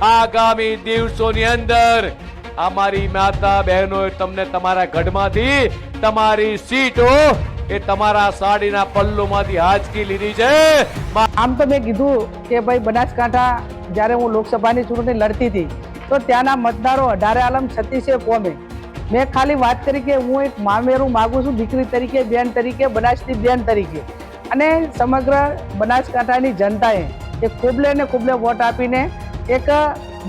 આગામી દિવસોની અંદર અમારી માતા બહેનોએ તમને તમારા ગઢમાંથી તમારી સીટો એ તમારા સાડીના પલ્લુમાંથી હાંચકી લીધી છે। આમ તો મેં કીધું કે ભાઈ બનાસકાંઠા જ્યારે હું લોકસભાની ચૂંટણી લડતી હતી તો ત્યાંના મતદારો 18 આલમ 36 કોમે મેં ખાલી વાત કરી કે હું એક મામેરું માગું છું, દીકરી તરીકે, બેન તરીકે, બનાસની બેન તરીકે, અને સમગ્ર બનાસકાંઠાની જનતાએ એ ખૂબલે ને ખૂબલે વોટ આપીને એક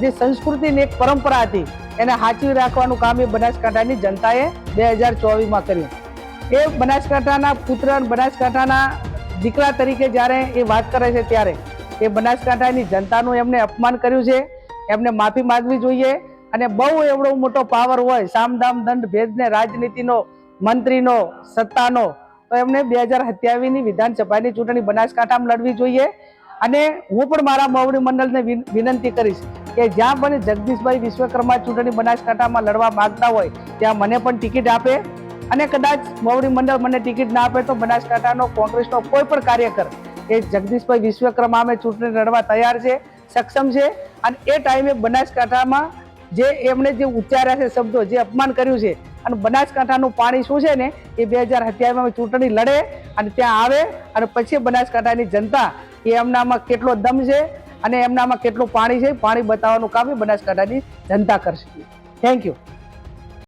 જે સંસ્કૃતિની એક પરંપરા હતી એને સાચવી રાખવાનું કામ એ બનાસકાંઠાની જનતાએ 2024માં કર્યું। એ બનાસકાંઠાના પુત્ર, બનાસકાંઠાના દીકરા તરીકે જ્યારે એ વાત કરે છે ત્યારે એ બનાસકાંઠાની જનતાનું એમને અપમાન કર્યું છે, એમને માફી માંગવી જોઈએ। અને બહુ એવડો મોટો પાવર હોય, સામદામ દંડ ભેદને રાજનીતિનો, મંત્રીનો, સત્તાનો, તો એમને 2027ની વિધાનસભાની ચૂંટણી બનાસકાંઠામાં લડવી જોઈએ। અને હું પણ મારા મોવડી મંડળને વિનંતી કરીશ કે જ્યાં પણ જગદીશભાઈ વિશ્વકર્મા ચૂંટણી બનાસકાંઠામાં લડવા માંગતા હોય ત્યાં મને પણ ટિકિટ આપે, અને કદાચ મોવડી મંડળ મને ટિકિટ ના આપે તો બનાસકાંઠાનો કોંગ્રેસનો કોઈ પણ કાર્યકર એ જગદીશભાઈ વિશ્વકર્મા અમે ચૂંટણી લડવા તૈયાર છે, સક્ષમ છે। અને એ ટાઈમે બનાસકાંઠામાં જે એમણે જે ઉચ્ચાર્યા છે શબ્દો, જે અપમાન કર્યું છે, અને બનાસકાંઠાનું પાણી શું છે ને એ 2027માં ચૂંટણી લડે અને ત્યાં આવે, અને પછી બનાસકાંઠાની જનતા એ એમનામાં કેટલો દમ છે અને એમનામાં કેટલું પાણી છે, પાણી બતાવવાનું કામ એ બનાસકાંઠાની જનતા કરશે। Thank you.